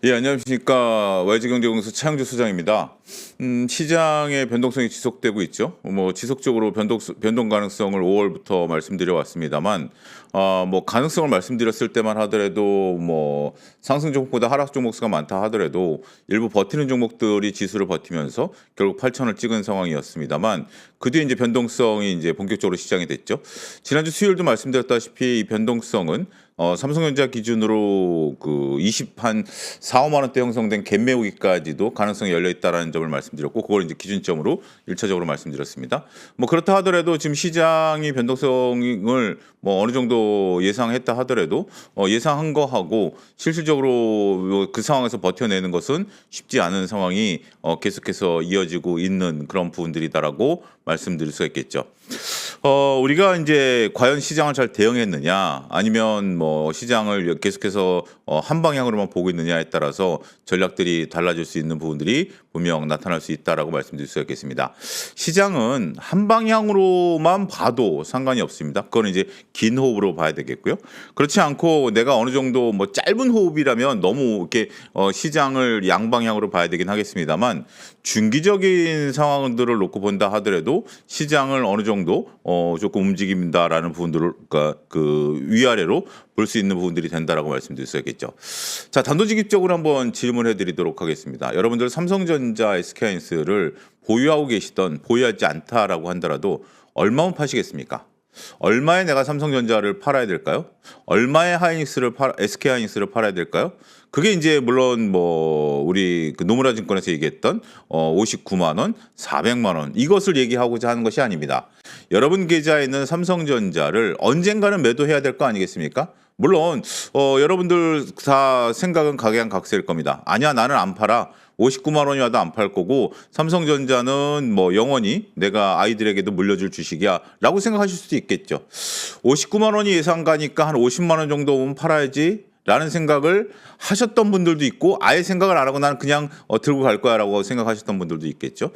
예, 안녕하십니까. YG경제공사 차영주 소장입니다. 시장의 변동성이 지속되고 있죠. 지속적으로 변동 가능성을 5월부터 말씀드려 왔습니다만, 가능성을 말씀드렸을 때만 하더라도 상승 종목보다 하락 종목 수가 많다 하더라도 일부 버티는 종목들이 지수를 버티면서 결국 8천을 찍은 상황이었습니다만, 그 뒤에 이제 변동성이 이제 본격적으로 시작이 됐죠. 지난주 수요일도 말씀드렸다시피 이 변동성은 삼성전자 기준으로 그 4, 5만 원대 형성된 갭 메우기까지도 가능성이 열려 있다라는 점을 말씀드렸고, 그걸 이제 기준점으로 1차적으로 말씀드렸습니다. 그렇다 하더라도 지금 시장이 변동성을 어느 정도 예상했다 하더라도 예상한 거하고 실질적으로 그 상황에서 버텨내는 것은 쉽지 않은 상황이 계속해서 이어지고 있는 그런 부분들이다라고 말씀드릴 수가 있겠죠. 우리가 이제 과연 시장을 잘 대응했느냐, 아니면 시장을 계속해서 한 방향으로만 보고 있느냐에 따라서 전략들이 달라질 수 있는 부분들이 분명 나타날 수 있다라고 말씀드릴 수가 있겠습니다. 시장은 한 방향으로만 봐도 상관이 없습니다. 그거는 이제 긴 호흡으로 봐야 되겠고요. 그렇지 않고 내가 어느 정도 짧은 호흡이라면 너무 이렇게 시장을 양방향으로 봐야 되긴 하겠습니다만, 중기적인 상황들을 놓고 본다 하더라도 시장을 어느 정도 조금 움직인다라는 부분들을 그 위아래로 볼 수 있는 부분들이 된다라고 말씀드릴 수 있겠죠. 자, 단도직입적으로 한번 질문해 드리도록 하겠습니다. 여러분들 삼성전자, SK하이닉스를 보유하고 계시던, 보유하지 않다라고 한다라도 얼마면 파시겠습니까? 얼마에 내가 삼성전자를 팔아야 될까요? 얼마에 SK하이닉스를 팔아야 될까요? 그게 이제 물론 우리 그 노무라 증권에서 얘기했던 59만 원, 400만 원 이것을 얘기하고자 하는 것이 아닙니다. 여러분 계좌에 있는 삼성전자를 언젠가는 매도해야 될 거 아니겠습니까? 물론 여러분들 다 생각은 각양각색일 겁니다. 아니야, 나는 안 팔아. 59만 원이 와도 안 팔 거고 삼성전자는 영원히 내가 아이들에게도 물려줄 주식이야 라고 생각하실 수도 있겠죠. 59만 원이 예상가니까 한 50만 원 정도 오면 팔아야지 라는 생각을 하셨던 분들도 있고, 아예 생각을 안 하고 나는 그냥 들고 갈 거야 라고 생각하셨던 분들도 있겠죠.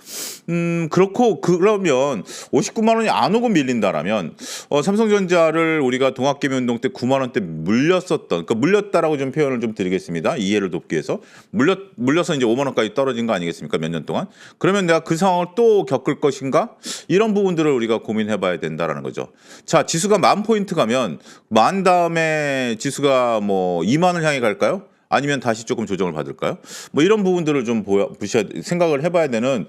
그러면 59만 원이 안 오고 밀린다라면 삼성전자를 우리가 동학개미운동 때 9만 원대 물렸었던, 그러니까 물렸다라고 좀 표현을 좀 드리겠습니다. 이해를 돕기 위해서. 물려서 이제 5만 원까지 떨어진 거 아니겠습니까? 몇 년 동안. 그러면 내가 그 상황을 또 겪을 것인가? 이런 부분들을 우리가 고민해 봐야 된다라는 거죠. 자, 지수가 10,000포인트 가면 만 다음에 지수가 2만 원 향해 갈까요? 아니면 다시 조금 조정을 받을까요? 이런 부분들을 좀 생각을 해봐야 되는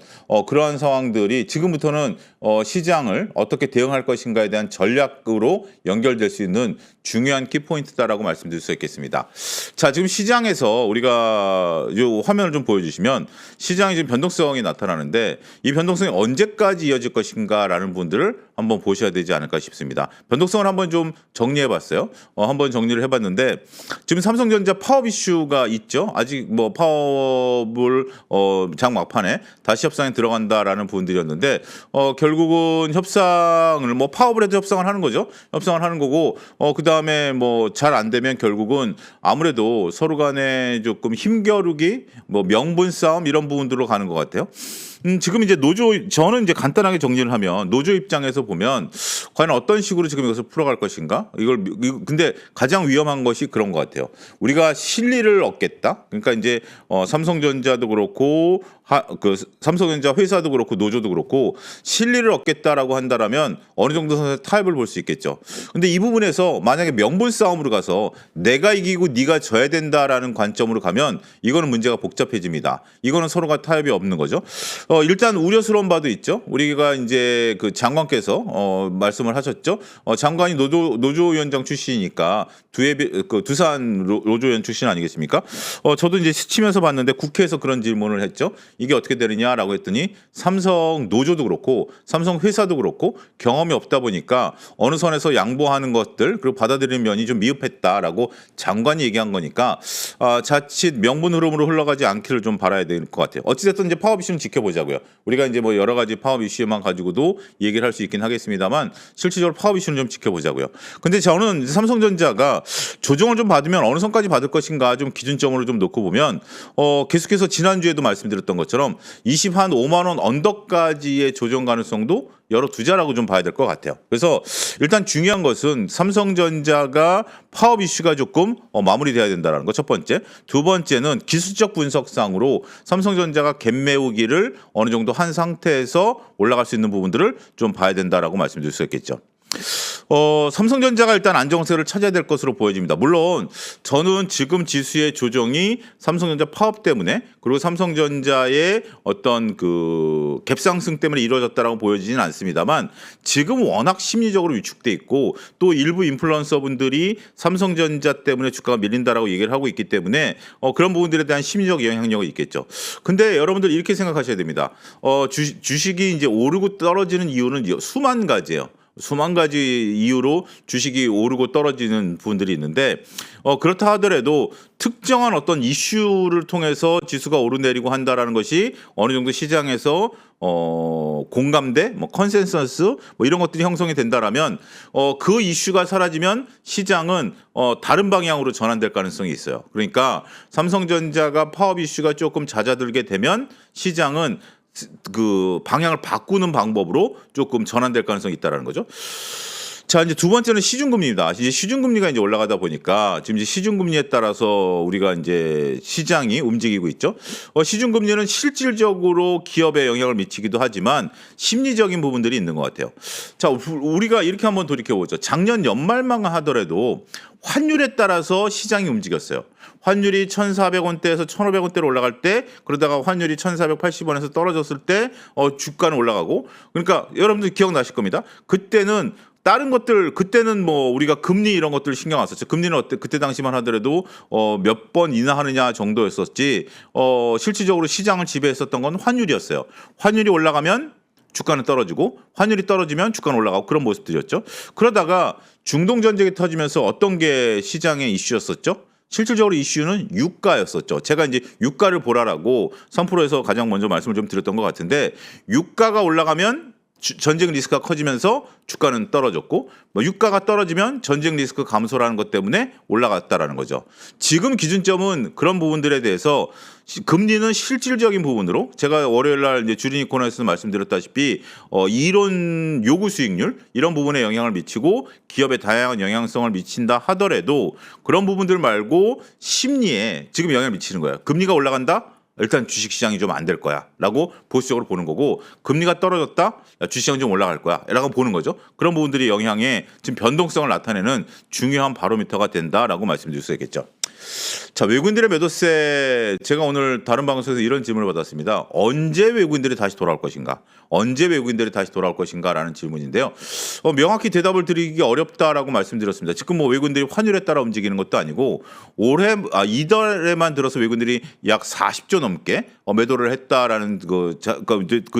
그러한 상황들이 지금부터는 시장을 어떻게 대응할 것인가에 대한 전략으로 연결될 수 있는 중요한 키포인트다라고 말씀드릴 수 있겠습니다. 자, 지금 시장에서 우리가 이 화면을 좀 보여주시면 시장이 지금 변동성이 나타나는데, 이 변동성이 언제까지 이어질 것인가라는 부분들을 한번 보셔야 되지 않을까 싶습니다. 변동성을 한번 좀 정리해봤어요. 한번 정리를 해봤는데, 지금 삼성전자 파업 이슈가 있죠. 아직 파업을 장 막판에 다시 협상에 들어간다라는 부분들이었는데, 결국은 협상을 파업을 해도 협상을 하는 거죠. 협상을 하는 거고, 그 다음에 잘 안 되면 결국은 아무래도 서로 간에 조금 힘겨루기, 명분 싸움 이런 부분들로 가는 것 같아요. 지금 이제 저는 이제 간단하게 정리를 하면, 노조 입장에서 보면 과연 어떤 식으로 지금 이것을 풀어갈 것인가? 근데 가장 위험한 것이 그런 것 같아요. 우리가 실리를 얻겠다. 그러니까 이제 삼성전자도 그렇고 삼성전자 회사도 그렇고 노조도 그렇고 실리를 얻겠다라고 한다라면 어느 정도 선에서 타협을 볼 수 있겠죠. 근데 이 부분에서 만약에 명분 싸움으로 가서 내가 이기고 네가 져야 된다라는 관점으로 가면 이거는 문제가 복잡해집니다. 이거는 서로가 타협이 없는 거죠. 일단 우려스러운 바도 있죠. 우리가 이제 그 장관께서 말씀을 하셨죠. 장관이 노조위원장 출신이니까 두산 노조위원 출신 아니겠습니까? 저도 이제 스치면서 봤는데 국회에서 그런 질문을 했죠. 이게 어떻게 되느냐라고 했더니 삼성 노조도 그렇고 삼성 회사도 그렇고 경험이 없다 보니까 어느 선에서 양보하는 것들 그리고 받아들이는 면이 좀 미흡했다라고 장관이 얘기한 거니까 자칫 명분 흐름으로 흘러가지 않기를 좀 바라야 될 것 같아요. 어찌됐든 이제 파업 이슈는 지켜보자고요. 우리가 이제 여러 가지 파업 이슈만 가지고도 얘기를 할 수 있긴 하겠습니다만 실질적으로 파업 이슈는 좀 지켜보자고요. 근데 저는 삼성전자가 조정을 좀 받으면 어느 선까지 받을 것인가 좀 기준점으로 좀 놓고 보면 계속해서 지난주에도 말씀드렸던 것처럼 25만 원 언더까지의 조정 가능성도 열어두자라고 좀 봐야 될 것 같아요. 그래서 일단 중요한 것은 삼성전자가 파업 이슈가 조금 마무리돼야 된다는 거 첫 번째. 두 번째는 기술적 분석상으로 삼성전자가 갭 메우기를 어느 정도 한 상태에서 올라갈 수 있는 부분들을 좀 봐야 된다라고 말씀드릴 수 있겠죠. 삼성전자가 일단 안정세를 찾아야 될 것으로 보여집니다. 물론 저는 지금 지수의 조정이 삼성전자 파업 때문에 그리고 삼성전자의 어떤 그 갭상승 때문에 이루어졌다라고 보여지지는 않습니다만 지금 워낙 심리적으로 위축돼 있고 또 일부 인플루언서 분들이 삼성전자 때문에 주가가 밀린다라고 얘기를 하고 있기 때문에 그런 부분들에 대한 심리적 영향력이 있겠죠. 근데 여러분들 이렇게 생각하셔야 됩니다. 주식이 이제 오르고 떨어지는 이유는 수만 가지예요. 수만 가지 이유로 주식이 오르고 떨어지는 부분들이 있는데 그렇다 하더라도 특정한 어떤 이슈를 통해서 지수가 오르내리고 한다라는 것이 어느 정도 시장에서 공감대, 컨센서스 이런 것들이 형성이 된다라면 그 이슈가 사라지면 시장은 다른 방향으로 전환될 가능성이 있어요. 그러니까 삼성전자가 파업 이슈가 조금 잦아들게 되면 시장은 그 방향을 바꾸는 방법으로 조금 전환될 가능성이 있다라는 거죠. 자, 이제 두 번째는 시중금리입니다. 이제 시중금리가 이제 올라가다 보니까 지금 이제 시중금리에 따라서 우리가 이제 시장이 움직이고 있죠. 시중금리는 실질적으로 기업에 영향을 미치기도 하지만 심리적인 부분들이 있는 것 같아요. 자, 우리가 이렇게 한번 돌이켜보죠. 작년 연말만 하더라도 환율에 따라서 시장이 움직였어요. 환율이 1,400원대에서 1,500원대로 올라갈 때 그러다가 환율이 1,480원에서 떨어졌을 때 주가는 올라가고 그러니까 여러분들 기억나실 겁니다. 그때는 다른 것들 그때는 뭐 우리가 금리 이런 것들 신경 안 썼죠. 금리는 그때 당시만 하더라도 몇 번 인하하느냐 정도였었지 실질적으로 시장을 지배했었던 건 환율이었어요. 환율이 올라가면 주가는 떨어지고 환율이 떨어지면 주가는 올라가고 그런 모습들이었죠. 그러다가 중동 전쟁이 터지면서 어떤 게 시장의 이슈였었죠? 실질적으로 이슈는 유가였었죠. 제가 이제 유가를 보라라고 3프로에서 가장 먼저 말씀을 좀 드렸던 것 같은데 유가가 올라가면 전쟁 리스크가 커지면서 주가는 떨어졌고 유가가 떨어지면 전쟁 리스크 감소라는 것 때문에 올라갔다라는 거죠. 지금 기준점은 그런 부분들에 대해서 금리는 실질적인 부분으로 제가 월요일 날 이제 주린이 코너에서 말씀드렸다시피 이론 요구 수익률 이런 부분에 영향을 미치고 기업에 다양한 영향성을 미친다 하더라도 그런 부분들 말고 심리에 지금 영향을 미치는 거예요. 금리가 올라간다? 일단 주식시장이 좀 안 될 거야 라고 보수적으로 보는 거고 금리가 떨어졌다? 주식시장이 좀 올라갈 거야 라고 보는 거죠. 그런 부분들이 영향에 지금 변동성을 나타내는 중요한 바로미터가 된다라고 말씀드릴 수 있겠죠. 자, 외국인들의 매도세 제가 오늘 다른 방송에서 이런 질문을 받았습니다. 언제 외국인들이 다시 돌아올 것인가? 언제 외국인들이 다시 돌아올 것인가? 라는 질문인데요. 명확히 대답을 드리기 어렵다라고 말씀드렸습니다. 지금 뭐 외국인들이 환율에 따라 움직이는 것도 아니고 이달에만 들어서 외국인들이 약 40조 넘게 매도를 했다라는 그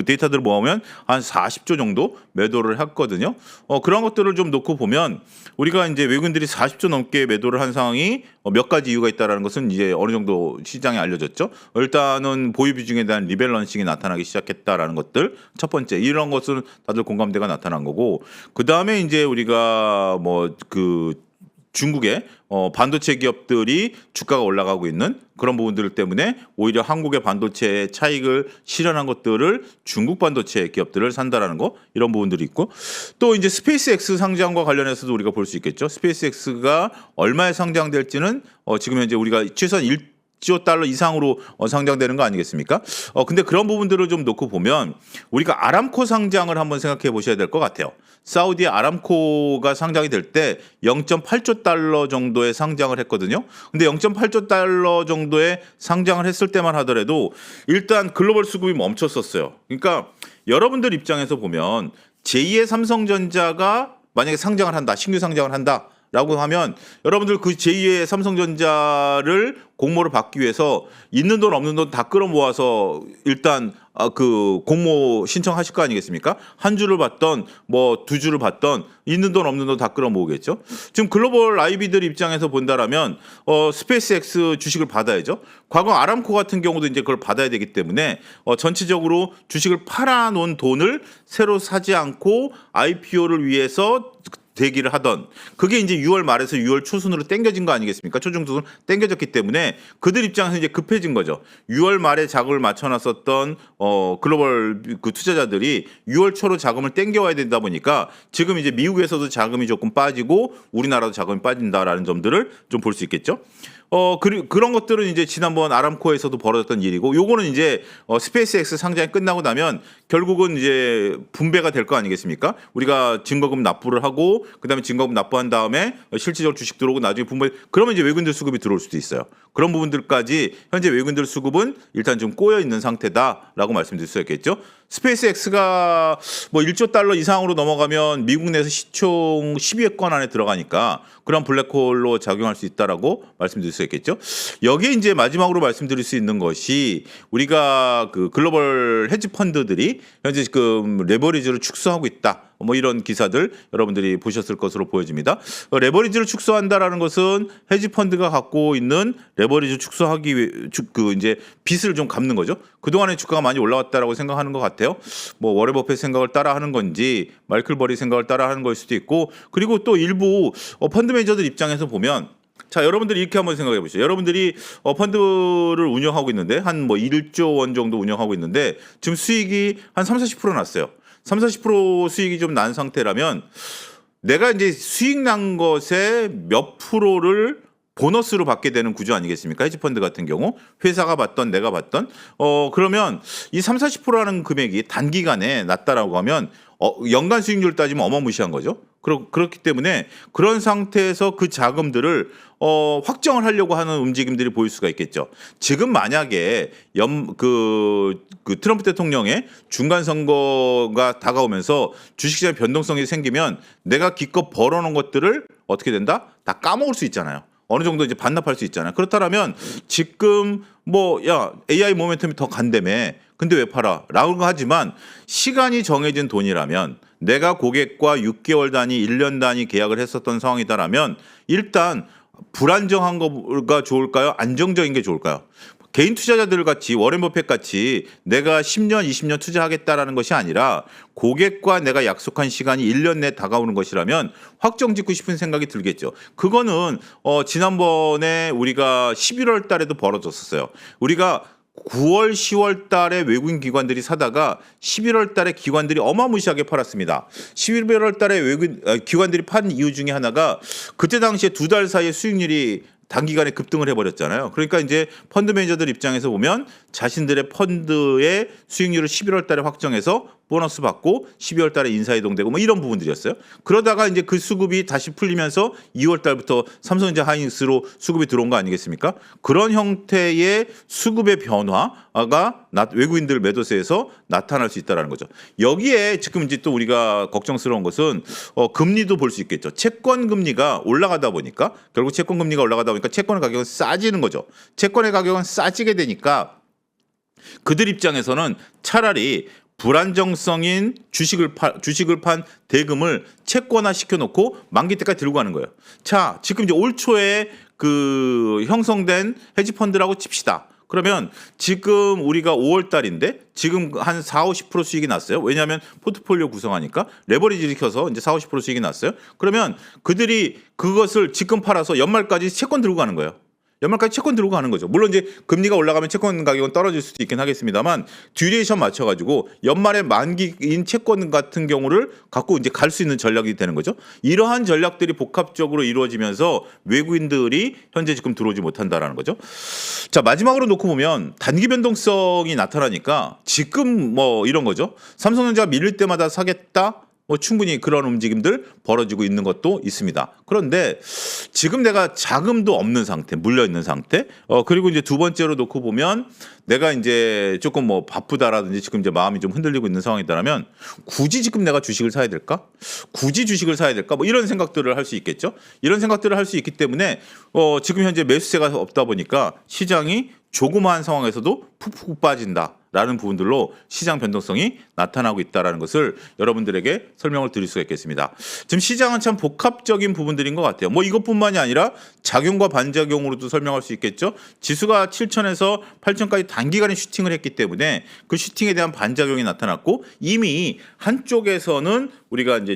데이터들을 모으면 한 40조 정도 매도를 했거든요. 그런 것들을 좀 놓고 보면 우리가 이제 외국인들이 40조 넘게 매도를 한 상황이 몇 가지 이유가 있다라는 것은 이제 어느 정도 시장에 알려졌죠. 일단은 보유 비중에 대한 리밸런싱이 나타나기 시작했다라는 것들 첫 번째 이런 것은 다들 공감대가 나타난 거고 그 다음에 이제 우리가 중국의 반도체 기업들이 주가가 올라가고 있는 그런 부분들 때문에 오히려 한국의 반도체 차익을 실현한 것들을 중국 반도체 기업들을 산다라는 거 이런 부분들이 있고 또 이제 스페이스X 상장과 관련해서도 우리가 볼 수 있겠죠. 스페이스X가 얼마에 상장될지는 지금 현재 우리가 최소한 1조 달러 이상으로 상장되는 거 아니겠습니까? 근데 그런 부분들을 좀 놓고 보면 우리가 아람코 상장을 한번 생각해 보셔야 될 것 같아요. 사우디의 아람코가 상장이 될 때 0.8조 달러 정도의 상장을 했거든요. 근데 0.8조 달러 정도의 상장을 했을 때만 하더라도 일단 글로벌 수급이 멈췄었어요. 그러니까 여러분들 입장에서 보면 제2의 삼성전자가 만약에 상장을 한다, 신규 상장을 한다. 라고 하면 여러분들 그 제2의 삼성전자를 공모를 받기 위해서 있는 돈 없는 돈 다 끌어모아서 일단 그 공모 신청하실 거 아니겠습니까? 한 주를 받던 뭐 두 주를 받던 있는 돈 없는 돈 다 끌어모으겠죠. 지금 글로벌 IB들 입장에서 본다라면 스페이스X 주식을 받아야죠. 과거 아람코 같은 경우도 이제 그걸 받아야 되기 때문에 전체적으로 주식을 팔아놓은 돈을 새로 사지 않고 IPO를 위해서 대기를 하던 그게 이제 6월 말에서 6월 초순으로 당겨진 거 아니겠습니까? 초중순으로 당겨졌기 때문에 그들 입장에서 이제 급해진 거죠. 6월 말에 자금을 맞춰놨었던 글로벌 그 투자자들이 6월 초로 자금을 당겨와야 된다 보니까 지금 이제 미국에서도 자금이 조금 빠지고 우리나라도 자금이 빠진다라는 점들을 좀 볼 수 있겠죠. 그런 것들은 이제 지난번 아람코에서도 벌어졌던 일이고 요거는 이제 스페이스X 상장이 끝나고 나면 결국은 이제 분배가 될 거 아니겠습니까? 우리가 증거금 납부를 하고 그다음에 증거금 납부한 다음에 실질적으로 주식 들어오고 나중에 분배 그러면 이제 외국인들 수급이 들어올 수도 있어요. 그런 부분들까지 현재 외국인들 수급은 일단 좀 꼬여 있는 상태다라고 말씀드릴 수 있겠죠. 스페이스X가 뭐 1조 달러 이상으로 넘어가면 미국 내에서 시총 12위권 안에 들어가니까 그런 블랙홀로 작용할 수 있다라고 말씀드릴 수 있겠죠. 여기에 이제 마지막으로 말씀드릴 수 있는 것이 우리가 그 글로벌 헤지 펀드들이 현재 지금 레버리지를 축소하고 있다. 뭐 이런 기사들 여러분들이 보셨을 것으로 보여집니다. 레버리지를 축소한다라는 것은 헤지 펀드가 갖고 있는 레버리지 축소하기 위해 그 이제 빚을 좀 갚는 거죠. 그동안에 주가가 많이 올라왔다라고 생각하는 것 같아요. 뭐 워렌 버핏 생각을 따라하는 건지 마이클 버리 생각을 따라하는 걸 수도 있고 그리고 또 일부 펀드 매니저들 입장에서 보면 자, 여러분들이 이렇게 한번 생각해 보시죠. 여러분들이 펀드를 운영하고 있는데 한 뭐 1조 원 정도 운영하고 있는데 지금 수익이 한 30-40% 났어요. 30-40% 수익이 좀 난 상태라면 내가 이제 수익 난 것의 몇 프로를 보너스로 받게 되는 구조 아니겠습니까? 헤지펀드 같은 경우 회사가 받던 내가 받던 그러면 이 30-40%라는 금액이 단기간에 낮다라고 하면 연간 수익률 따지면 어마무시한 거죠. 그렇기 때문에 그런 상태에서 그 자금들을 확정을 하려고 하는 움직임들이 보일 수가 있겠죠. 지금 만약에 그 트럼프 대통령의 중간 선거가 다가오면서 주식시장 변동성이 생기면 내가 기껏 벌어놓은 것들을 어떻게 된다? 다 까먹을 수 있잖아요. 어느 정도 이제 반납할 수 있잖아요. 그렇다면 지금 뭐 야 AI 모멘텀이 더 간다며 근데 왜 팔아? 라고 하지만 시간이 정해진 돈이라면 내가 고객과 6개월 단위, 1년 단위 계약을 했었던 상황이다라면 일단 불안정한 거가 좋을까요? 안정적인 게 좋을까요? 개인 투자자들 같이 워렌 버핏 같이 내가 10년, 20년 투자하겠다라는 것이 아니라 고객과 내가 약속한 시간이 1년 내에 다가오는 것이라면 확정 짓고 싶은 생각이 들겠죠. 그거는 지난번에 우리가 11월 달에도 벌어졌었어요. 우리가 9월, 10월 달에 외국인 기관들이 사다가 11월 달에 기관들이 어마무시하게 팔았습니다. 11월 달에 외국인 기관들이 판 이유 중에 하나가 그때 당시에 2달 사이에 수익률이 단기간에 급등을 해버렸잖아요. 그러니까 이제 펀드 매니저들 입장에서 보면 자신들의 펀드의 수익률을 11월 달에 확정해서 보너스 받고 12월 달에 인사이동되고 뭐 이런 부분들이었어요. 그러다가 이제 그 수급이 다시 풀리면서 2월 달부터 삼성전자 하이닉스로 수급이 들어온 거 아니겠습니까? 그런 형태의 수급의 변화가 외국인들 매도세에서 나타날 수 있다는 거죠. 여기에 지금 이제 또 우리가 걱정스러운 것은 금리도 볼 수 있겠죠. 채권 금리가 올라가다 보니까 결국 채권 금리가 올라가다 보니까 채권의 가격은 싸지는 거죠. 채권의 가격은 싸지게 되니까 그들 입장에서는 차라리 불안정성인 주식을 판 대금을 채권화 시켜놓고 만기 때까지 들고 가는 거예요. 자, 지금 이제 올 초에 그 형성된 헤지펀드라고 칩시다. 그러면 지금 우리가 5월 달인데 지금 한 4-50% 수익이 났어요. 왜냐하면 포트폴리오 구성하니까 레버리지를 켜서 이제 4-50% 수익이 났어요. 그러면 그들이 그것을 지금 팔아서 연말까지 채권 들고 가는 거예요. 연말까지 채권 들고 가는 거죠. 물론 이제 금리가 올라가면 채권 가격은 떨어질 수도 있긴 하겠습니다만 듀레이션 맞춰가지고 연말에 만기인 채권 같은 경우를 갖고 이제 갈 수 있는 전략이 되는 거죠. 이러한 전략들이 복합적으로 이루어지면서 외국인들이 현재 지금 들어오지 못한다라는 거죠. 자, 마지막으로 놓고 보면 단기 변동성이 나타나니까 지금 뭐 이런 거죠. 삼성전자가 밀릴 때마다 사겠다. 충분히 그런 움직임들 벌어지고 있는 것도 있습니다. 그런데 지금 내가 자금도 없는 상태, 물려 있는 상태. 그리고 이제 두 번째로 놓고 보면 내가 이제 조금 뭐 바쁘다라든지 지금 이제 마음이 좀 흔들리고 있는 상황이다라면 굳이 지금 내가 주식을 사야 될까? 굳이 주식을 사야 될까? 뭐 이런 생각들을 할 수 있겠죠. 이런 생각들을 할 수 있기 때문에 지금 현재 매수세가 없다 보니까 시장이 조그마한 상황에서도 푹푹 빠진다. 라는 부분들로 시장 변동성이 나타나고 있다는 것을 여러분들에게 설명을 드릴 수가 있겠습니다. 지금 시장은 참 복합적인 부분들인 것 같아요. 뭐 이것뿐만이 아니라 작용과 반작용으로도 설명할 수 있겠죠. 지수가 7천에서 8천까지 단기간에 슈팅을 했기 때문에 그 슈팅에 대한 반작용이 나타났고 이미 한쪽에서는 우리가 이제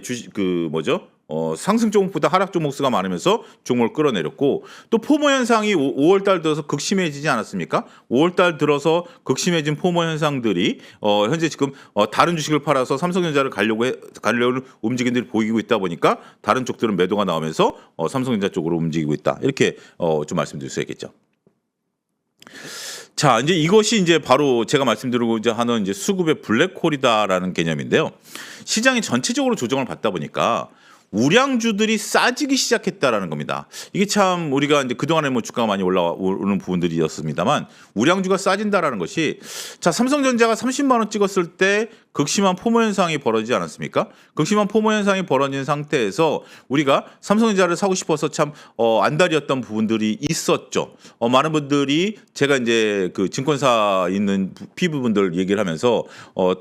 상승 종목보다 하락 종목 수가 많으면서 종목을 끌어내렸고 또 포모 현상이 5월 달 들어서 극심해지지 않았습니까? 5월 달 들어서 극심해진 포모 현상들이 현재 지금 다른 주식을 팔아서 삼성전자를 가려고 움직임들이 보이고 있다 보니까 다른 쪽들은 매도가 나오면서 삼성전자 쪽으로 움직이고 있다. 이렇게 좀 말씀드릴 수 있겠죠. 자, 이제 이것이 이제 바로 제가 말씀드리고자 하는 이제 수급의 블랙홀이다라는 개념인데요. 시장이 전체적으로 조정을 받다 보니까 우량주들이 싸지기 시작했다라는 겁니다. 이게 참 우리가 이제 그동안에 뭐 주가가 많이 올라오는 부분들이었습니다만 우량주가 싸진다라는 것이 자, 삼성전자가 30만 원 찍었을 때 극심한 포모 현상이 벌어지지 않았습니까? 극심한 포모 현상이 벌어진 상태에서 우리가 삼성전자를 사고 싶어서 참 안달이었던 부분들이 있었죠. 많은 분들이 제가 이제 그 증권사 있는 피부분들 얘기를 하면서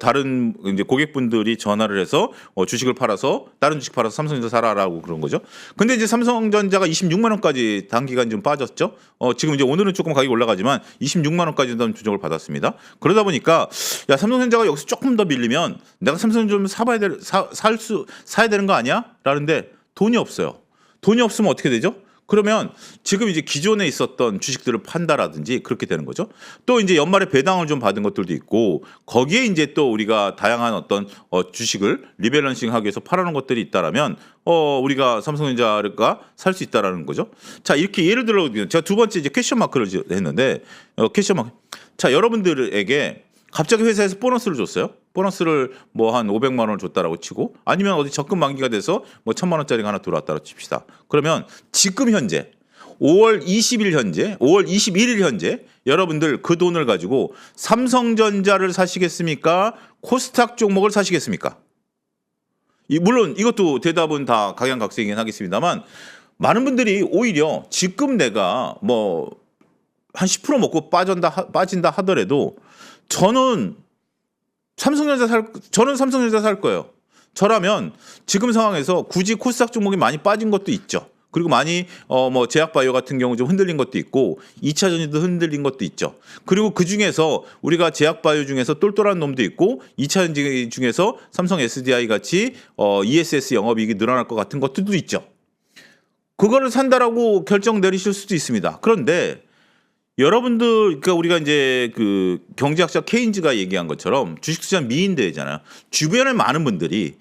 다른 이제 고객분들이 전화를 해서 주식을 팔아서 다른 주식 팔아서 삼성전자 사라라고 그런 거죠. 근데 이제 삼성전자가 26만 원까지 단기간 좀 빠졌죠. 지금 이제 오늘은 조금 가격이 올라가지만 26만 원까지 조정을 받았습니다. 그러다 보니까 야, 삼성전자가 여기서 조금 더 밀리면 내가 삼성전자 좀 사야 되는 거 아니야? 라는데 돈이 없어요. 돈이 없으면 어떻게 되죠? 그러면 지금 이제 기존에 있었던 주식들을 판다라든지 그렇게 되는 거죠. 또 이제 연말에 배당을 좀 받은 것들도 있고 거기에 이제 또 우리가 다양한 어떤 주식을 리밸런싱하기 위해서 팔아놓은 것들이 있다라면 우리가 삼성전자가 살 수 있다라는 거죠. 자, 이렇게 예를 들어 제가 두 번째 이제 퀘션 마크를 했는데 퀘션 마크. 자, 여러분들에게 갑자기 회사에서 보너스를 줬어요. 보너스를 뭐 한 500만 원을 줬다라고 치고 아니면 어디 적금 만기가 돼서 뭐 1000만 원짜리가 하나 들어왔다고 칩시다. 그러면 지금 현재 5월 20일 현재 5월 21일 현재 여러분들 그 돈을 가지고 삼성전자를 사시겠습니까? 코스닥 종목을 사시겠습니까? 물론 이것도 대답은 다 각양각색이긴 하겠습니다만 많은 분들이 오히려 지금 내가 뭐 한 10% 먹고 빠진다 하더라도 저는 삼성전자 살 거예요. 저라면 지금 상황에서 굳이 코스닥 종목이 많이 빠진 것도 있죠. 그리고 많이 뭐 제약바이오 같은 경우 좀 흔들린 것도 있고 2차 전지도 흔들린 것도 있죠. 그리고 그 중에서 우리가 제약바이오 중에서 똘똘한 놈도 있고 2차 전지 중에서 삼성 SDI 같이 ESS 영업이익이 늘어날 것 같은 것들도 있죠. 그거를 산다라고 결정 내리실 수도 있습니다. 그런데 여러분들, 그러니까 우리가 이제 그 경제학자 케인즈가 얘기한 것처럼 주식투자 미인대회잖아요. 주변에 많은 분들이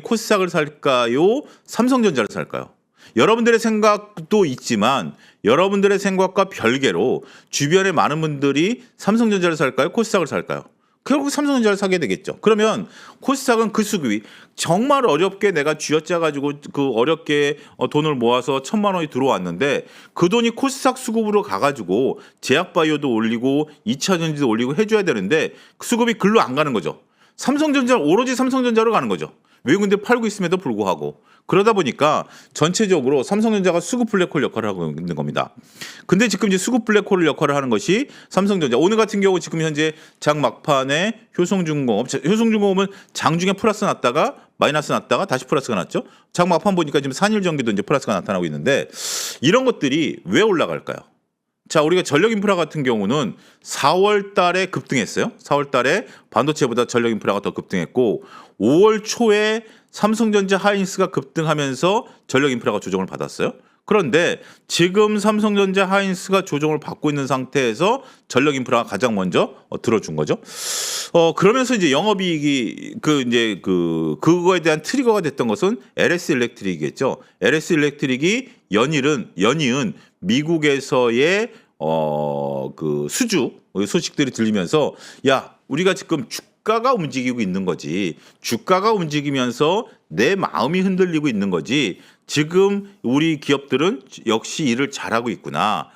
코스닥을 살까요? 삼성전자를 살까요? 여러분들의 생각도 있지만 여러분들의 생각과 별개로 주변에 많은 분들이 삼성전자를 살까요? 코스닥을 살까요? 결국 삼성전자를 사게 되겠죠. 그러면 코스닥은 그 수급이 정말 어렵게 내가 쥐어짜 가지고 그 어렵게 돈을 모아서 1000만 원이 들어왔는데 그 돈이 코스닥 수급으로 가가지고 제약바이오도 올리고 2차 전지도 올리고 해줘야 되는데 그 수급이 글로 안 가는 거죠. 삼성전자 오로지 삼성전자로 가는 거죠. 외국인들 팔고 있음에도 불구하고 그러다 보니까 전체적으로 삼성전자가 수급 블랙홀 역할을 하고 있는 겁니다. 근데 지금 이제 수급 블랙홀 역할을 하는 것이 삼성전자. 오늘 같은 경우 지금 현재 장 막판에 효성중공업은 장중에 플러스 났다가 마이너스 났다가 다시 플러스가 났죠. 장 막판 보니까 지금 산일전기도 이제 플러스가 나타나고 있는데 이런 것들이 왜 올라갈까요? 자, 우리가 전력인프라 같은 경우는 4월 달에 급등했어요. 4월 달에 반도체보다 전력인프라가 더 급등했고 5월 초에 삼성전자 하이닉스가 급등하면서 전력인프라가 조정을 받았어요. 그런데 지금 삼성전자 하이닉스가 조정을 받고 있는 상태에서 전력인프라가 가장 먼저 들어준 거죠. 그러면서 이제 영업이익이 그거에 대한 트리거가 됐던 것은 LS 일렉트릭이겠죠. LS 일렉트릭이 연이은 미국에서의 그 수주 소식들이 들리면서 야, 우리가 지금 주가가 움직이고 있는 거지. 주가가 움직이면서 내 마음이 흔들리고 있는 거지. 지금 우리 기업들은 역시 일을 잘하고 있구나.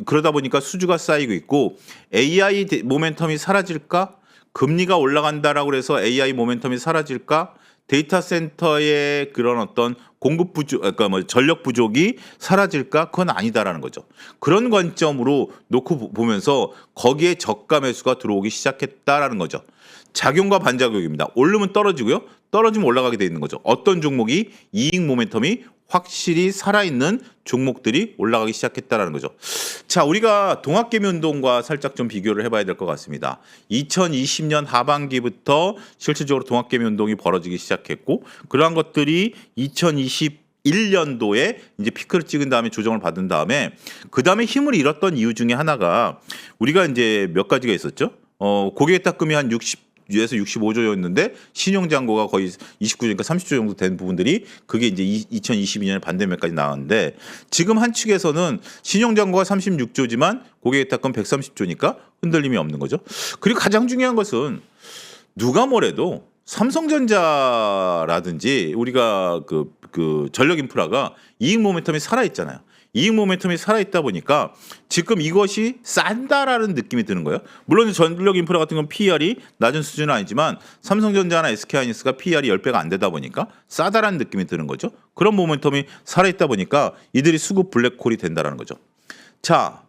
그러다 보니까 수주가 쌓이고 있고 AI 모멘텀이 사라질까? 금리가 올라간다라고 해서 AI 모멘텀이 사라질까? 데이터 센터의 그런 어떤 공급 부족, 그러니까 뭐 전력 부족이 사라질까? 그건 아니다라는 거죠. 그런 관점으로 놓고 보면서 거기에 저가 매수가 들어오기 시작했다라는 거죠. 작용과 반작용입니다. 오르면 떨어지고요. 떨어지면 올라가게 돼 있는 거죠. 어떤 종목이 이익 모멘텀이 확실히 살아있는 종목들이 올라가기 시작했다라는 거죠. 자, 우리가 동학개미운동과 살짝 좀 비교를 해봐야 될 것 같습니다. 2020년 하반기부터 실질적으로 동학개미운동이 벌어지기 시작했고 그러한 것들이 2021년도에 이제 피크를 찍은 다음에 조정을 받은 다음에 그 다음에 힘을 잃었던 이유 중에 하나가 우리가 이제 몇 가지가 있었죠. 고객탁금이 한 60에서 65조였는데 신용잔고가 거의 29조니까 30조 정도 된 부분들이 그게 이제 2022년에 반대매까지 나왔는데 지금 한 측에서는 신용잔고가 36조지만 고객탁금 130조니까 흔들림이 없는 거죠. 그리고 가장 중요한 것은 누가 뭐래도 삼성전자라든지 우리가 그 전력 인프라가 이익 모멘텀이 살아있잖아요. 이익 모멘텀이 살아있다 보니까 지금 이것이 싼다라는 느낌이 드는 거예요. 물론 전력 인프라 같은 건 PER이 낮은 수준은 아니지만 삼성전자나 SK하이닉스가 PER이 10배가 안 되다 보니까 싸다라는 느낌이 드는 거죠. 그런 모멘텀이 살아있다 보니까 이들이 수급 블랙홀이 된다라는 거죠. 자,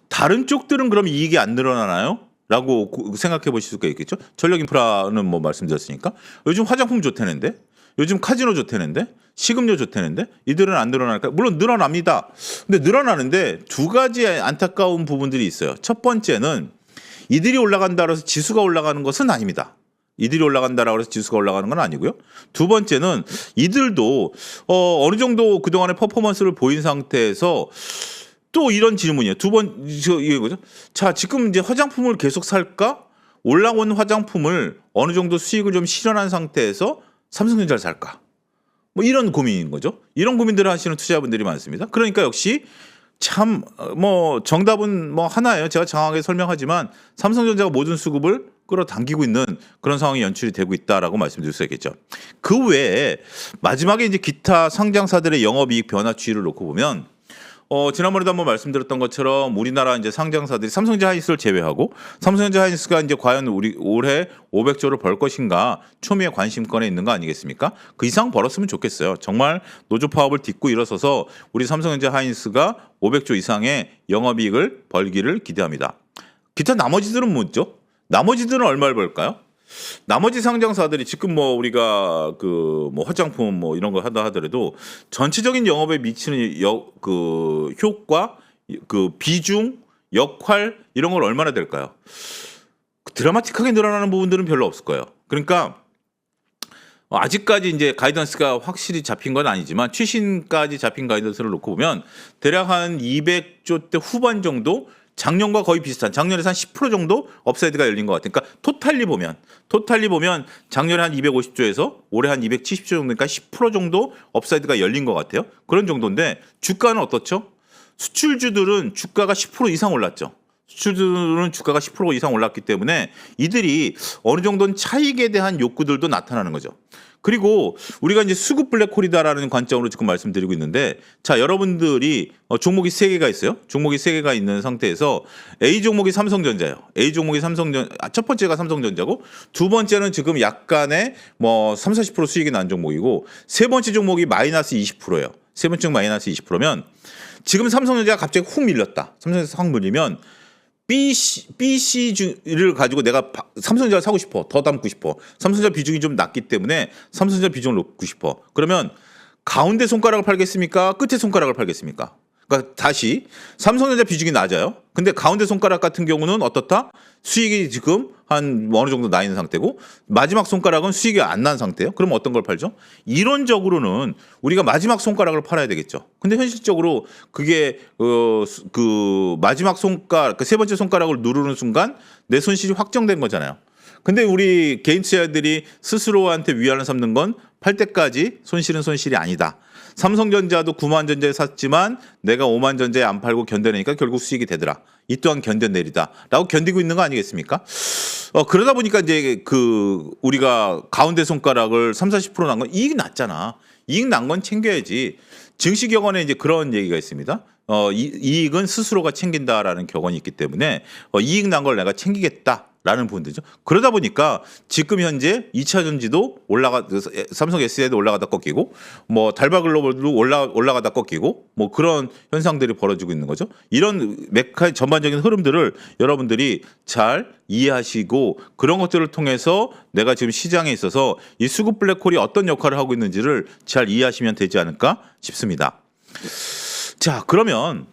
다른 쪽들은 그럼 이익이 안 늘어나나요? 라고 생각해 보실 수가 있겠죠. 전력 인프라는 뭐 말씀드렸으니까 요즘 화장품 좋다는데 요즘 카지노 좋다는데 식음료 좋다는데 이들은 안 늘어날까? 물론 늘어납니다. 근데 늘어나는데 두 가지 안타까운 부분들이 있어요. 첫 번째는 이들이 올라간다고 해서 지수가 올라가는 것은 아닙니다. 이들이 올라간다라고 해서 지수가 올라가는 건 아니고요. 두 번째는 이들도 어느 정도 그동안의 퍼포먼스를 보인 상태에서 또 이런 질문이에요. 이게 뭐죠? 자, 지금 이제 화장품을 계속 살까? 올라온 화장품을 어느 정도 수익을 좀 실현한 상태에서 삼성전자를 살까? 뭐 이런 고민인 거죠. 이런 고민들을 하시는 투자자분들이 많습니다. 그러니까 역시 참 뭐 정답은 뭐 하나예요. 제가 장황하게 설명하지만 삼성전자가 모든 수급을 끌어당기고 있는 그런 상황이 연출이 되고 있다라고 말씀드릴 수 있겠죠. 그 외에 마지막에 이제 기타 상장사들의 영업이익 변화 추이를 놓고 보면 지난번에도 한번 말씀드렸던 것처럼 우리나라 이제 상장사들이 삼성전자 하이닉스를 제외하고 삼성전자 하이닉스가 이제 과연 우리 올해 500조를 벌 것인가 초미의 관심권에 있는 거 아니겠습니까? 그 이상 벌었으면 좋겠어요. 정말 노조 파업을 딛고 일어서서 우리 삼성전자 하이닉스가 500조 이상의 영업이익을 벌기를 기대합니다. 기타 나머지들은 뭐죠? 나머지들은 얼마를 벌까요? 나머지 상장사들이 지금 뭐 우리가 그 뭐 화장품 뭐 이런 거 하다 하더라도 전체적인 영업에 미치는 그 효과, 그 비중, 역할 이런 걸 얼마나 될까요? 드라마틱하게 늘어나는 부분들은 별로 없을 거예요. 그러니까 아직까지 이제 가이던스가 확실히 잡힌 건 아니지만 최신까지 잡힌 가이던스를 놓고 보면 대략 한 200조 대 후반 정도 작년과 거의 비슷한 작년에서 한 10% 정도 업사이드가 열린 것 같아요. 그러니까 토탈리 보면 작년에 한 250조에서 올해 한 270조 정도니까 10% 정도 업사이드가 열린 것 같아요. 그런 정도인데 주가는 어떻죠? 수출주들은 주가가 10% 이상 올랐죠. 수출주들은 주가가 10% 이상 올랐기 때문에 이들이 어느 정도는 차익에 대한 욕구들도 나타나는 거죠. 그리고 우리가 이제 수급 블랙홀이다라는 관점으로 지금 말씀드리고 있는데 자, 여러분들이 종목이 3개가 있어요. 종목이 3개가 있는 상태에서 A 종목이 삼성전자예요. 첫 번째가 삼성전자고 두 번째는 지금 약간의 뭐 30-40% 수익이 난 종목이고 세 번째 종목이 마이너스 20%예요. 세 번째 마이너스 20%면 지금 삼성전자가 갑자기 훅 밀렸다. 삼성전자 확 밀리면 BC를 가지고 내가 삼성전자를 사고 싶어. 더 담고 싶어. 삼성전자 비중이 좀 낮기 때문에 삼성전자 비중을 놓고 싶어. 그러면 가운데 손가락을 팔겠습니까? 끝에 손가락을 팔겠습니까? 그러니까 다시 삼성전자 비중이 낮아요. 근데 가운데 손가락 같은 경우는 어떻다? 수익이 지금 한 어느 정도 나 있는 상태고 마지막 손가락은 수익이 안 난 상태예요. 그럼 어떤 걸 팔죠? 이론적으로는 우리가 마지막 손가락을 팔아야 되겠죠. 근데 현실적으로 그게 그 마지막 손가락, 그 세 번째 손가락을 누르는 순간 내 손실이 확정된 거잖아요. 근데 우리 개인 투자자들이 스스로한테 위안을 삼는 건 팔 때까지 손실은 손실이 아니다. 삼성전자도 9만 전자에 샀지만 내가 5만 전자에 안 팔고 견뎌내니까 결국 수익이 되더라. 이 또한 견뎌내리다라고 견디고 있는 거 아니겠습니까? 그러다 보니까 이제 그 우리가 가운데 손가락을 30-40% 난 건 이익이 났잖아. 이익 난 건 챙겨야지. 증시격언에 이제 그런 얘기가 있습니다. 이익은 스스로가 챙긴다라는 격언이 있기 때문에 이익 난 걸 내가 챙기겠다. 라는 부분들이죠. 그러다 보니까 지금 현재 2차 전지도 삼성 SDI도 올라가다 꺾이고 뭐 달바글로벌도 올라가다 꺾이고 뭐 그런 현상들이 벌어지고 있는 거죠. 이런 메카의 전반적인 흐름들을 여러분들이 잘 이해하시고 그런 것들을 통해서 내가 지금 시장에 있어서 이 수급 블랙홀이 어떤 역할을 하고 있는지를 잘 이해하시면 되지 않을까 싶습니다. 자, 그러면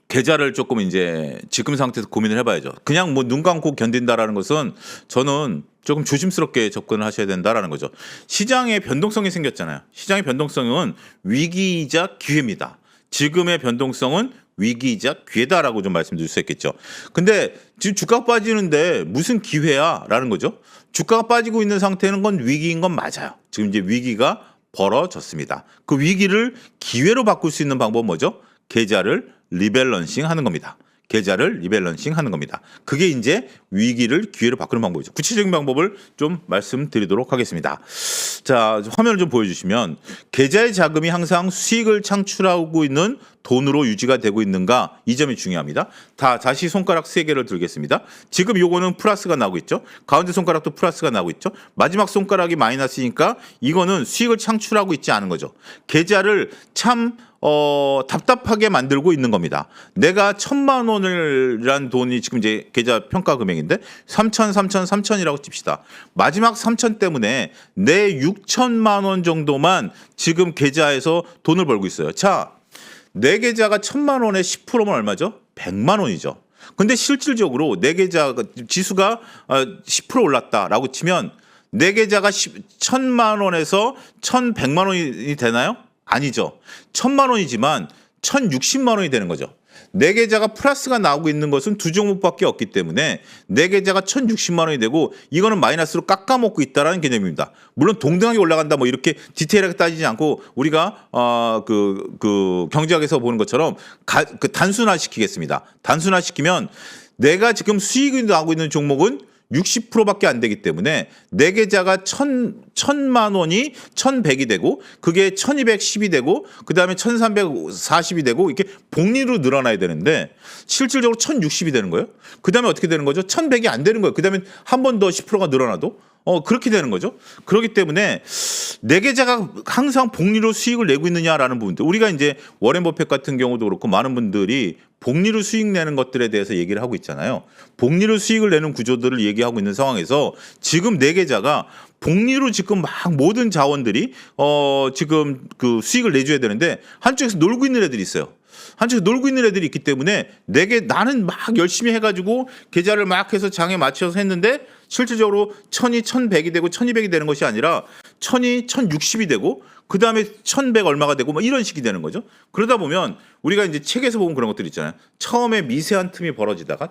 계좌를 조금 이제 지금 상태에서 고민을 해봐야죠. 그냥 뭐 눈 감고 견딘다라는 것은 저는 조금 조심스럽게 접근을 하셔야 된다라는 거죠. 시장에 변동성이 생겼잖아요. 시장의 변동성은 위기이자 기회입니다. 지금의 변동성은 위기이자 기회다라고 좀 말씀드릴 수 있겠죠. 근데 지금 주가가 빠지는데 무슨 기회야라는 거죠. 주가가 빠지고 있는 상태는 건 위기인 건 맞아요. 지금 이제 위기가 벌어졌습니다. 그 위기를 기회로 바꿀 수 있는 방법은 뭐죠? 계좌를 리밸런싱 하는 겁니다. 계좌를 리밸런싱 하는 겁니다. 그게 이제 위기를 기회로 바꾸는 방법이죠. 구체적인 방법을 좀 말씀드리도록 하겠습니다. 자, 화면을 좀 보여주시면 계좌의 자금이 항상 수익을 창출하고 있는 돈으로 유지가 되고 있는가, 이 점이 중요합니다. 다시 손가락 3개를 들겠습니다. 지금 요거는 플러스가 나오고 있죠. 가운데 손가락도 플러스가 나오고 있죠. 마지막 손가락이 마이너스니까 이거는 수익을 창출하고 있지 않은 거죠. 계좌를 참 답답하게 만들고 있는 겁니다. 내가 1,000만 원이란 돈이 지금 이제 계좌 평가 금액인데 3,000이라고 칩시다. 마지막 3,000 때문에 내 6천만 원 정도만 지금 계좌에서 돈을 벌고 있어요. 자, 내 계좌가 1,000만 원에 10%면 얼마죠? 100만 원이죠. 근데 실질적으로 내 계좌 지수가 10% 올랐다라고 치면 내 계좌가 1,000만 원에서 1,100만 원이 되나요? 아니죠. 1,000만 원이지만 1,060만 원이 되는 거죠. 내 계좌가 플러스가 나오고 있는 것은 두 종목밖에 없기 때문에 내 계좌가 1,060만 원이 되고 이거는 마이너스로 깎아먹고 있다라는 개념입니다. 물론 동등하게 올라간다 뭐 이렇게 디테일하게 따지지 않고 우리가 그 경제학에서 보는 것처럼 단순화시키겠습니다. 단순화시키면 내가 지금 수익이 나오고 있는 종목은 60%밖에 안 되기 때문에 내 계좌가 1,000만 원이 1,100이 되고 그게 1,210이 되고 그다음에 1,340이 되고 이렇게 복리로 늘어나야 되는데 실질적으로 1,060이 되는 거예요. 그다음에 어떻게 되는 거죠? 1,100이 안 되는 거예요. 그다음에 한 번 더 10%가 늘어나도 그렇게 되는 거죠. 그렇기 때문에 내 계좌가 항상 복리로 수익을 내고 있느냐라는 부분들. 우리가 이제 워렌 버핏 같은 경우도 그렇고 많은 분들이 복리로 수익 내는 것들에 대해서 얘기를 하고 있잖아요. 복리로 수익을 내는 구조들을 얘기하고 있는 상황에서 지금 내 계좌가 복리로 지금 막 모든 자원들이 지금 그 수익을 내줘야 되는데 한쪽에서 놀고 있는 애들이 있어요. 한쪽에서 놀고 있는 애들이 있기 때문에 나는 막 열심히 해가지고 계좌를 막 해서 장에 맞춰서 했는데 실질적으로 1,000이 1,100이 되고 1,200이 되는 것이 아니라 1,000이 1,060이 되고 그 다음에 1,100 얼마가 되고 뭐 이런 식이 되는 거죠. 그러다 보면 우리가 이제 책에서 보면 그런 것들 있잖아요. 처음에 미세한 틈이 벌어지다가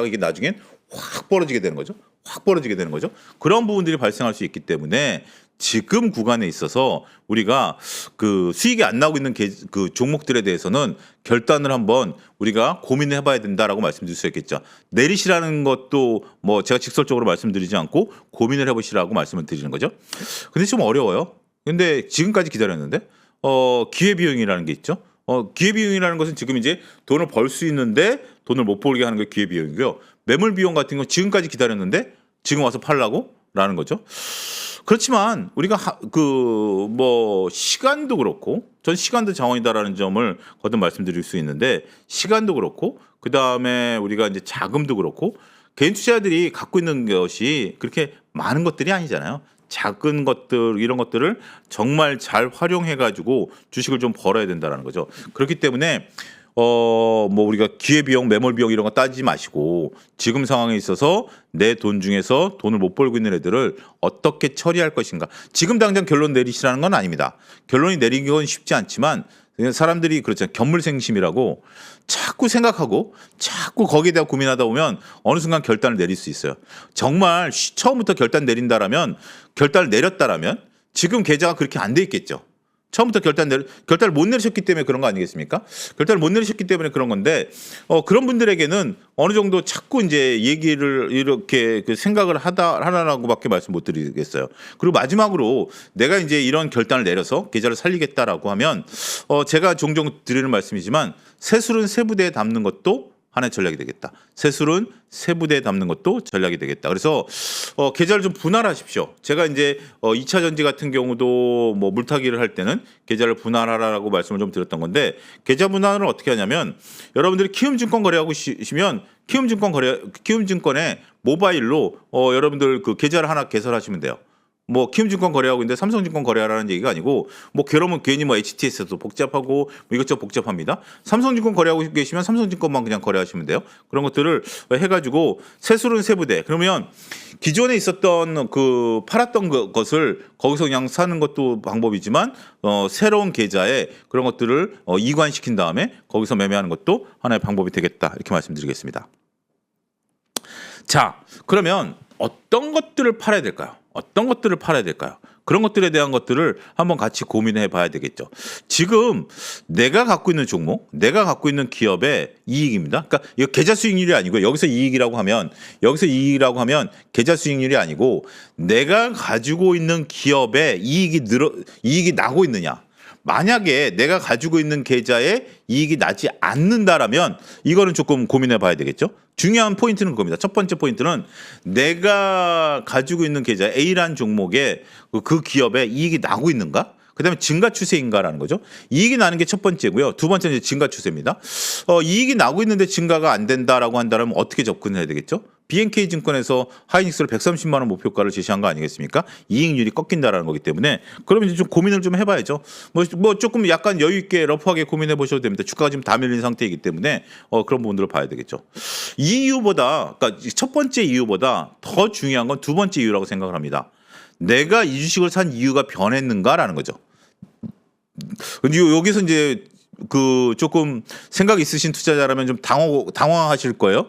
이게 나중엔 확 벌어지게 되는 거죠. 확 벌어지게 되는 거죠. 그런 부분들이 발생할 수 있기 때문에 지금 구간에 있어서 우리가 그 수익이 안 나오고 있는 그 종목들에 대해서는 결단을 한번 우리가 고민을 해봐야 된다라고 말씀드릴 수 있겠죠. 내리시라는 것도 뭐 제가 직설적으로 말씀드리지 않고 고민을 해보시라고 말씀을 드리는 거죠. 근데 좀 어려워요. 근데 지금까지 기다렸는데 기회비용이라는 게 있죠. 기회비용이라는 것은 지금 이제 돈을 벌 수 있는데 돈을 못 벌게 하는 게 기회비용이고요. 매물비용 같은 거 지금까지 기다렸는데 지금 와서 팔라고라는 거죠. 그렇지만 우리가 시간도 그렇고 전 시간도 자원이다라는 점을 거듭 말씀드릴 수 있는데 시간도 그렇고 그다음에 우리가 이제 자금도 그렇고 개인 투자자들이 갖고 있는 것이 그렇게 많은 것들이 아니잖아요. 작은 것들 이런 것들을 정말 잘 활용해 가지고 주식을 좀 벌어야 된다라는 거죠. 그렇기 때문에 우리가 기회비용, 매몰비용 이런 거 따지지 마시고 지금 상황에 있어서 내 돈 중에서 돈을 못 벌고 있는 애들을 어떻게 처리할 것인가. 지금 당장 결론 내리시라는 건 아닙니다. 결론이 내리는 건 쉽지 않지만 사람들이 그렇잖아요. 견물생심이라고 자꾸 생각하고 자꾸 거기에 대해 고민하다 보면 어느 순간 결단을 내릴 수 있어요. 정말 처음부터 결단을 내렸다라면 지금 계좌가 그렇게 안 돼 있겠죠. 처음부터 결단을 못 내리셨기 때문에 그런 거 아니겠습니까? 결단을 못 내리셨기 때문에 그런 건데 그런 분들에게는 어느 정도 자꾸 이제 얘기를 이렇게 생각을 하라고밖에 말씀 못 드리겠어요. 그리고 마지막으로 내가 이제 이런 결단을 내려서 계좌를 살리겠다라고 하면 제가 종종 드리는 말씀이지만 새술은 새 부대에 담는 것도 하나의 전략이 되겠다. 세술은 세부대에 담는 것도 전략이 되겠다. 그래서 계좌를 좀 분할하십시오. 제가 이제 2차 전지 같은 경우도 뭐 물타기를 할 때는 계좌를 분할하라고 말씀을 좀 드렸던 건데 계좌 분할을 어떻게 하냐면 여러분들이 키움증권 거래하고 계시면 키움증권에 모바일로 여러분들 그 계좌를 하나 개설하시면 돼요. 뭐 키움증권 거래하고 있는데 삼성증권 거래하라는 얘기가 아니고 뭐 그러면 괜히 뭐 HTS도 복잡하고 뭐 이것저것 복잡합니다. 삼성증권 거래하고 계시면 삼성증권만 그냥 거래하시면 돼요. 그런 것들을 해가지고 세술은 세부대. 그러면 기존에 있었던 그 팔았던 것을 거기서 그냥 사는 것도 방법이지만 새로운 계좌에 그런 것들을 이관시킨 다음에 거기서 매매하는 것도 하나의 방법이 되겠다. 이렇게 말씀드리겠습니다. 자, 그러면 어떤 것들을 팔아야 될까요? 어떤 것들을 팔아야 될까요? 그런 것들에 대한 것들을 한번 같이 고민해 봐야 되겠죠. 지금 내가 갖고 있는 종목, 내가 갖고 있는 기업의 이익입니다. 그러니까 이거 계좌 수익률이 아니고 여기서 이익이라고 하면 계좌 수익률이 아니고 내가 가지고 있는 기업의 이익이 나고 있느냐. 만약에 내가 가지고 있는 계좌에 이익이 나지 않는다라면 이거는 조금 고민해 봐야 되겠죠. 중요한 포인트는 그겁니다. 첫 번째 포인트는 내가 가지고 있는 계좌 A라는 종목에 그 기업에 이익이 나고 있는가? 그다음에 증가 추세인가라는 거죠. 이익이 나는 게 첫 번째고요. 두 번째는 이제 증가 추세입니다. 이익이 나고 있는데 증가가 안 된다라고 한다면 어떻게 접근해야 되겠죠? BNK 증권에서 하이닉스를 130만 원 목표가를 제시한 거 아니겠습니까? 이익률이 꺾인다라는 거기 때문에 그러면 이제 좀 고민을 좀 해봐야죠. 뭐 조금 약간 여유 있게 러프하게 고민해 보셔도 됩니다. 주가가 지금 다 밀린 상태이기 때문에 그런 부분들을 봐야 되겠죠. 이 이유보다 그러니까 첫 번째 이유보다 더 중요한 건 두 번째 이유라고 생각을 합니다. 내가 이 주식을 산 이유가 변했는가라는 거죠. 여기서 이제 그 조금 생각 있으신 투자자라면 좀 당황하실 거예요.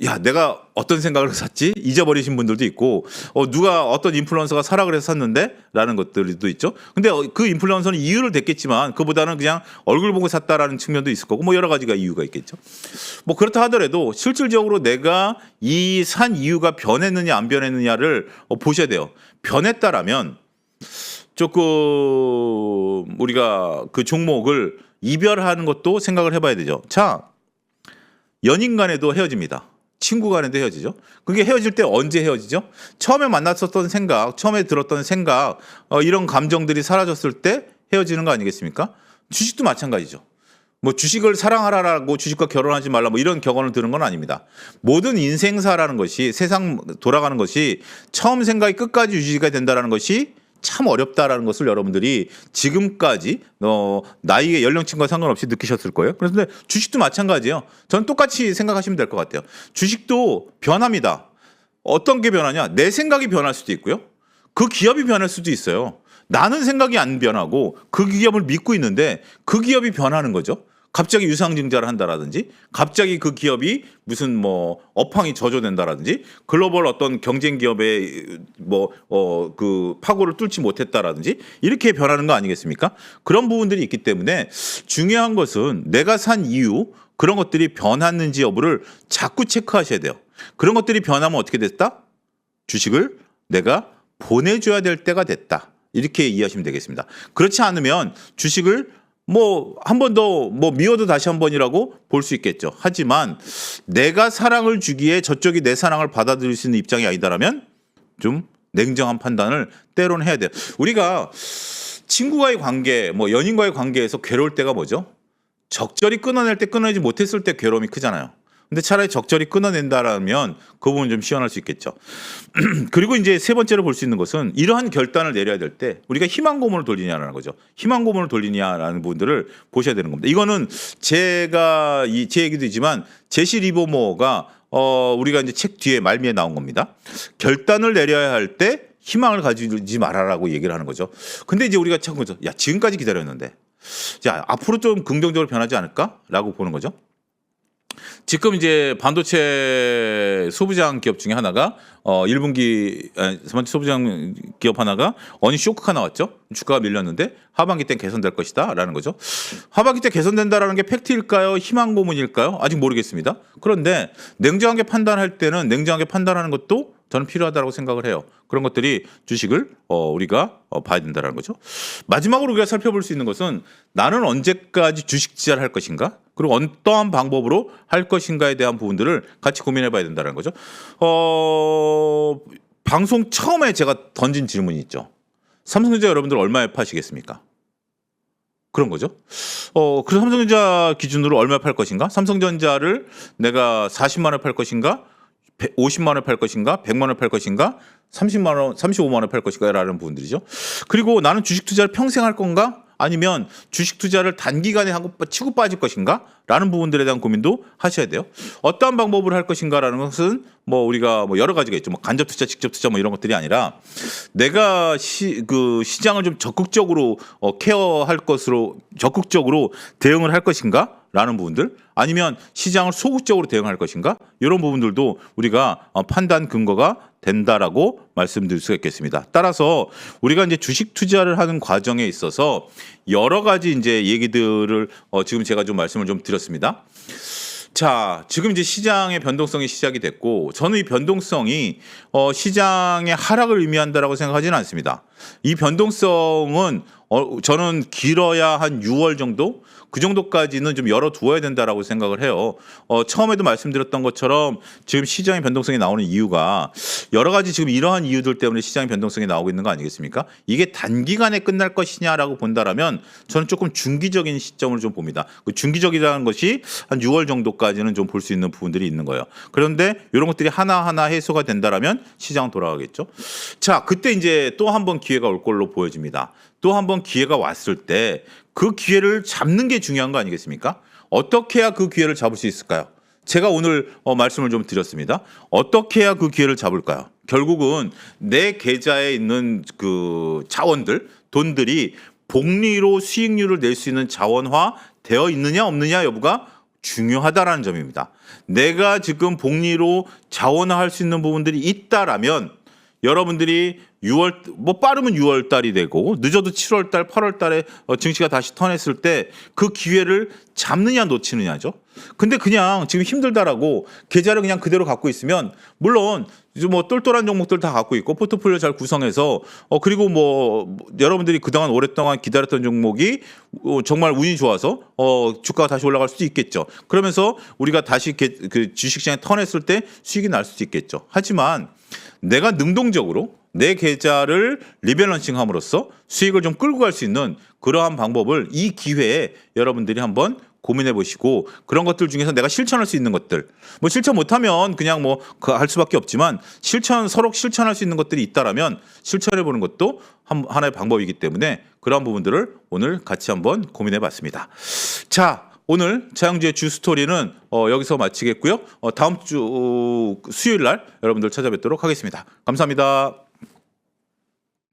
야, 내가 어떤 생각을 샀지? 잊어버리신 분들도 있고, 누가 어떤 인플루언서가 사라 그래서 샀는데? 라는 것들도 있죠. 근데 그 인플루언서는 이유를 댔겠지만, 그보다는 그냥 얼굴 보고 샀다라는 측면도 있을 거고, 뭐 여러 가지가 이유가 있겠죠. 뭐 그렇다 하더라도 실질적으로 내가 이 산 이유가 변했느냐, 안 변했느냐를 보셔야 돼요. 변했다라면, 조금 우리가 그 종목을 이별하는 것도 생각을 해봐야 되죠. 자, 연인 간에도 헤어집니다. 친구 간에도 헤어지죠. 그게 헤어질 때 언제 헤어지죠? 처음에 만났었던 생각, 처음에 들었던 생각, 이런 감정들이 사라졌을 때 헤어지는 거 아니겠습니까? 주식도 마찬가지죠. 뭐 주식을 사랑하라라고 주식과 결혼하지 말라 뭐 이런 격언을 들은 건 아닙니다. 모든 인생사라는 것이 세상 돌아가는 것이 처음 생각이 끝까지 유지가 된다라는 것이 참 어렵다라는 것을 여러분들이 지금까지 나이의 연령층과 상관없이 느끼셨을 거예요. 그런데 주식도 마찬가지예요. 저는 똑같이 생각하시면 될 것 같아요. 주식도 변합니다. 어떤 게 변하냐? 내 생각이 변할 수도 있고요. 그 기업이 변할 수도 있어요. 나는 생각이 안 변하고 그 기업을 믿고 있는데 그 기업이 변하는 거죠. 갑자기 유상증자를 한다라든지 갑자기 그 기업이 무슨 뭐 업황이 저조된다라든지 글로벌 어떤 경쟁 기업의 그 파고를 뚫지 못했다라든지 이렇게 변하는 거 아니겠습니까? 그런 부분들이 있기 때문에 중요한 것은 내가 산 이유 그런 것들이 변했는지 여부를 자꾸 체크하셔야 돼요. 그런 것들이 변하면 어떻게 됐다? 주식을 내가 보내줘야 될 때가 됐다. 이렇게 이해하시면 되겠습니다. 그렇지 않으면 주식을 뭐 한 번 더 뭐 미워도 다시 한 번이라고 볼 수 있겠죠. 하지만 내가 사랑을 주기에 저쪽이 내 사랑을 받아들일 수 있는 입장이 아니다라면 좀 냉정한 판단을 때로는 해야 돼요. 우리가 친구와의 관계, 뭐 연인과의 관계에서 괴로울 때가 뭐죠? 적절히 끊어낼 때 끊어내지 못했을 때 괴로움이 크잖아요. 근데 차라리 적절히 끊어낸다라면 그 부분 좀 시원할 수 있겠죠. 그리고 이제 세 번째로 볼 수 있는 것은 이러한 결단을 내려야 될 때 우리가 희망 고문을 돌리냐라는 거죠. 희망 고문을 돌리냐라는 부분들을 보셔야 되는 겁니다. 이거는 제 얘기도 있지만 제시 리버모어가 우리가 이제 책 뒤에 말미에 나온 겁니다. 결단을 내려야 할 때 희망을 가지지 말아라고 얘기를 하는 거죠. 근데 이제 우리가 참 거죠. 야, 지금까지 기다렸는데 자, 앞으로 좀 긍정적으로 변하지 않을까라고 보는 거죠. 지금 이제 반도체 소부장 기업 중에 하나가 1분기 소부장 기업 하나가 어닝 쇼크가 나왔죠. 주가가 밀렸는데 하반기 때 개선될 것이다라는 거죠. 하반기 때 개선된다라는 게 팩트일까요? 희망 고문일까요? 아직 모르겠습니다. 그런데 냉정하게 판단할 때는 냉정하게 판단하는 것도 저는 필요하다고 생각을 해요. 그런 것들이 주식을 우리가 봐야 된다는 거죠. 마지막으로 우리가 살펴볼 수 있는 것은 나는 언제까지 주식 투자를 할 것인가? 그리고 어떠한 방법으로 할 것인가에 대한 부분들을 같이 고민해 봐야 된다는 거죠. 방송 처음에 제가 던진 질문이 있죠. 삼성전자 여러분들 얼마에 파시겠습니까? 그런 거죠. 그래서 삼성전자 기준으로 얼마에 팔 것인가? 삼성전자를 내가 40만 원에 팔 것인가? 50만 원에 팔 것인가? 100만 원에 팔 것인가? 30만 원, 35만 원에 팔 것인가라는 부분들이죠. 그리고 나는 주식 투자를 평생 할 건가? 아니면 주식 투자를 단기간에 하고 치고 빠질 것인가? 라는 부분들에 대한 고민도 하셔야 돼요. 어떠한 방법으로 할 것인가라는 것은 뭐 우리가 뭐 여러 가지가 있죠. 뭐 간접 투자, 직접 투자 뭐 이런 것들이 아니라 내가 그 시장을 좀 적극적으로 케어할 것으로 적극적으로 대응을 할 것인가? 라는 부분들 아니면 시장을 소극적으로 대응할 것인가? 이런 부분들도 우리가 판단 근거가 된다라고 말씀드릴 수가 있겠습니다. 따라서 우리가 이제 주식 투자를 하는 과정에 있어서 여러 가지 이제 얘기들을 지금 제가 좀 말씀을 좀 드렸습니다. 자, 지금 이제 시장의 변동성이 시작이 됐고 저는 이 변동성이 시장의 하락을 의미한다라고 생각하지는 않습니다. 이 변동성은 저는 길어야 한 6월 정도? 그 정도까지는 좀 열어두어야 된다라고 생각을 해요. 처음에도 말씀드렸던 것처럼 지금 시장의 변동성이 나오는 이유가 여러 가지 지금 이러한 이유들 때문에 시장의 변동성이 나오고 있는 거 아니겠습니까? 이게 단기간에 끝날 것이냐라고 본다라면 저는 조금 중기적인 시점을 좀 봅니다. 그 중기적이라는 것이 한 6월 정도까지는 좀 볼 수 있는 부분들이 있는 거예요. 그런데 이런 것들이 하나하나 해소가 된다라면 시장은 돌아가겠죠. 자, 그때 이제 또 한 번 기회가 올 걸로 보여집니다. 또 한 번 기회가 왔을 때 그 기회를 잡는 게 중요한 거 아니겠습니까? 어떻게 해야 그 기회를 잡을 수 있을까요? 제가 오늘 말씀을 좀 드렸습니다. 어떻게 해야 그 기회를 잡을까요? 결국은 내 계좌에 있는 그 자원들, 돈들이 복리로 수익률을 낼 수 있는 자원화 되어 있느냐 없느냐 여부가 중요하다라는 점입니다. 내가 지금 복리로 자원화할 수 있는 부분들이 있다라면 여러분들이 6월 뭐 빠르면 6월 달이 되고 늦어도 7월 달, 8월 달에 증시가 다시 턴했을 때 그 기회를 잡느냐 놓치느냐죠. 근데 그냥 지금 힘들다라고 계좌를 그냥 그대로 갖고 있으면 물론 뭐 똘똘한 종목들 다 갖고 있고 포트폴리오 잘 구성해서 그리고 뭐 여러분들이 그동안 오랫동안 기다렸던 종목이 정말 운이 좋아서 주가가 다시 올라갈 수도 있겠죠. 그러면서 우리가 다시 그 주식시장에 턴했을 때 수익이 날 수도 있겠죠. 하지만 내가 능동적으로 내 계좌를 리밸런싱함으로써 수익을 좀 끌고 갈 수 있는 그러한 방법을 이 기회에 여러분들이 한번 고민해 보시고 그런 것들 중에서 내가 실천할 수 있는 것들 뭐 실천 못하면 그냥 뭐 할 수밖에 없지만 서로 실천할 수 있는 것들이 있다라면 실천해 보는 것도 하나의 방법이기 때문에 그러한 부분들을 오늘 같이 한번 고민해 봤습니다. 자, 오늘 차영주의 주스토리는 여기서 마치겠고요. 다음 주 수요일 날 여러분들 찾아뵙도록 하겠습니다. 감사합니다.